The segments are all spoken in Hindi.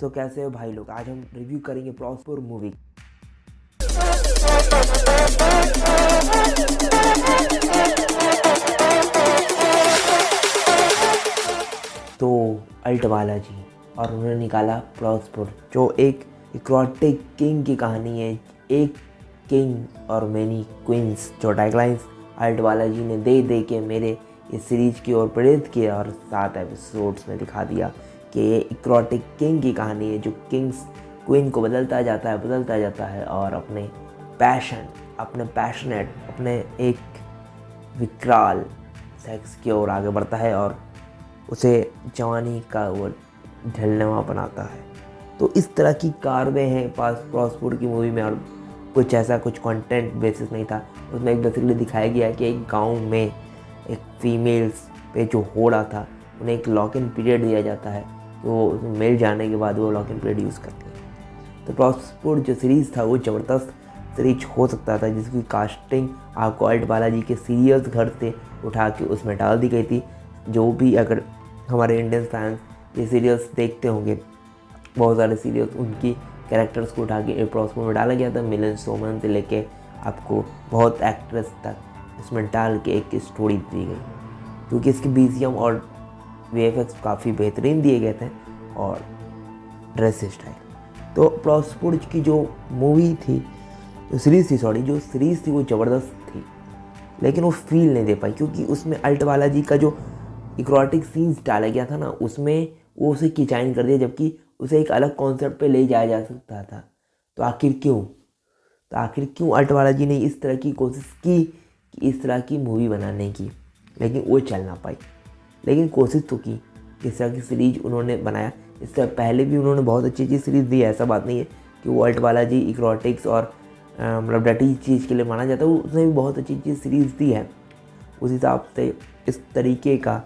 तो कैसे हो भाई लोग, आज हम रिव्यू करेंगे प्रॉस्पर मूवी। तो अल्ट बालाजी और उन्होंने निकाला प्रॉस्पर, जो एक इक्रोटिक किंग की कहानी है। एक किंग और मैनी क्वींस, जो टैगलाइंस अल्ट बालाजी ने दे दे के मेरे इस सीरीज की ओर प्रेरित किया और 7 एपिसोड्स में दिखा दिया कि ये इक्रोटिक किंग की कहानी है, जो किंग्स क्वीन को बदलता जाता है और अपने पैशनेट अपने एक विकराल सेक्स की ओर आगे बढ़ता है और उसे जवानी का वो ढलनवा बनाता है। तो इस तरह की कारवें हैं पास प्रॉस्पर की मूवी में, और कुछ कंटेंट बेसिस नहीं था उसमें। एक बेसिकली दिखाया गया कि एक गांव में एक फीमेल्स पे जो हो रहा था, उन्हें एक लॉक इन पीरियड दिया जाता है, तो मिल जाने के बाद वो लॉक इन पीरियड यूज़ करती है। तो प्रॉस्पर जो सीरीज़ था वो ज़बरदस्त सीरीज हो सकता था, जिसकी कास्टिंग आपको अल्ट बालाजी के सीरियल्स घर से उठा के उसमें डाल दी गई थी। जो भी अगर हमारे इंडियन फैंस ये सीरियल्स देखते होंगे, बहुत सारे सीरियल्स उनकी कैरेक्टर्स को उठा के प्रॉस्पर में डाला गया था। मिलन सोमन से लेके आपको बहुत एक्ट्रेस तक इसमें डाल के एक स्टोरी दी गई, क्योंकि इसकी BGM और VFX काफ़ी बेहतरीन दिए गए थे और ड्रेस स्टाइल। तो प्रॉस्पर की जो मूवी थी, जो सीरीज़ थी वो ज़बरदस्त थी, लेकिन वो फील नहीं दे पाई, क्योंकि उसमें अल्ट बालाजी का जो इक्रोटिक सीन्स डाला गया था ना, उसमें वो उसे किचाइन कर दिया, जबकि उसे एक अलग कॉन्सेप्ट पे ले जाया जा सकता था। तो आखिर क्यों अल्ट बालाजी ने इस तरह की कोशिश की कि इस तरह की मूवी बनाने की, लेकिन वो चल ना पाई। लेकिन कोशिश तो की, इस तरह की सीरीज उन्होंने बनाया। इससे पहले भी उन्होंने बहुत अच्छी सीरीज़ दी है, ऐसा बात नहीं है कि वो अल्ट बालाजी इक्रोटिक्स और मतलब डटी चीज़ के लिए माना जाता है। उसने भी बहुत अच्छी सीरीज़ दी है। उस हिसाब से इस तरीके का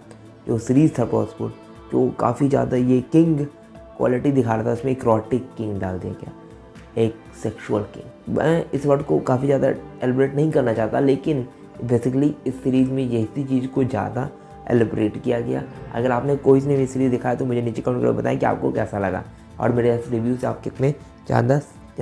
जो सीरीज़ था प्रॉस्पर, जो काफ़ी ज़्यादा ये किंग क्वालिटी दिखा रहा था, उसमें इक्रोटिक किंग डाल दिया गया, एक सेक्सुअल किंग। मैं इस वर्ड को काफ़ी ज़्यादा एलिब्रेट नहीं करना चाहता, लेकिन बेसिकली इस सीरीज़ में यही चीज़ को ज़्यादा एलिब्रेट किया गया। अगर आपने कोई ने भी सीरीज़ दिखाया तो मुझे नीचे कमेंट करके बताएं कि आपको कैसा लगा, और मेरे इस रिव्यू से आप कितने ज़्यादा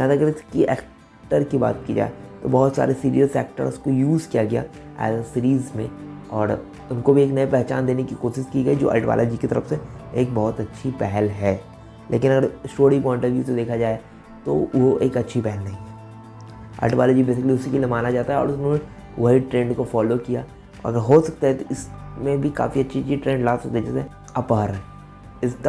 अगर इसकी एक्टर की बात की जाए तो बहुत सारे सीरियस एक्टर्स को यूज़ किया गया एज अ सीरीज़ में, और उनको भी एक नई पहचान देने की कोशिश की गई, जो अल्ट बालाजी की तरफ से एक बहुत अच्छी पहल है। लेकिन अगर स्टोरी पॉइंट ऑफ व्यू से देखा जाए तो वो एक अच्छी पहल नहीं है। अल्ट बालाजी बेसिकली उसी के लिए माना जाता है और उन्होंने वही ट्रेंड को फॉलो किया। अगर हो सकता है तो इसमें भी काफ़ी अच्छी ट्रेंड ला सकते हैं, जैसे Apharan is the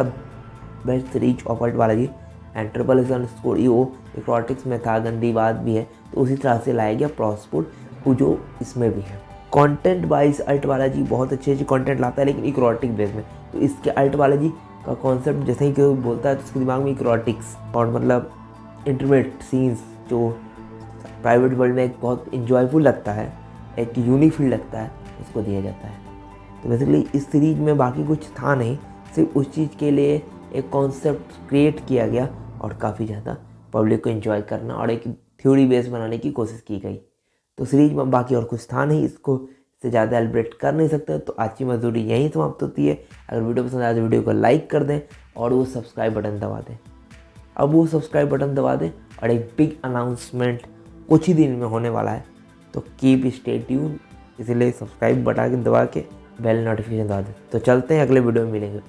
best series of Alt Balaji and SSSO इक्रोटिक्स में था, गंदी बात भी है, तो उसी तरह से लाया गया प्रॉस्पर, जो इसमें भी है। कंटेंट वाइज अल्ट बालाजी बहुत अच्छे कंटेंट लाता है, लेकिन इक्रोटिक बेस में। तो इसके अल्ट बालाजी का कॉन्सेप्ट जैसे ही कोई बोलता है तो उसके दिमाग में इक्रोटिक्स और मतलब इंटीमेट सीन्स, जो प्राइवेट वर्ल्ड में एक बहुत इंजॉयफुल लगता है, एक यूनिक फील लगता है, उसको दिया जाता है। तो बेसिकली इस सीरीज में बाकी कुछ था नहीं, सिर्फ उस चीज़ के लिए एक कॉन्सेप्ट क्रिएट किया गया और काफ़ी ज़्यादा पब्लिक को एंजॉय करना और एक थ्योरी बेस बनाने की कोशिश की गई। तो सीरीज में बाकी और कुछ था नहीं, इसको इससे ज़्यादा एलिब्रेट कर नहीं सकते। तो आज की मजदूरी यहीं समाप्त होती है। अगर वीडियो पसंद आए तो वीडियो को लाइक कर दें और वो सब्सक्राइब बटन दबा दें। अब वो सब्सक्राइब बटन दबा दें और एक बिग अनाउंसमेंट कुछ ही दिन में होने वाला है, तो कीप स्टे ट्यून, इसलिए सब्सक्राइब बटन दबा के बेल नोटिफिकेशन दबा दें। तो चलते हैं, अगले वीडियो में मिलेंगे।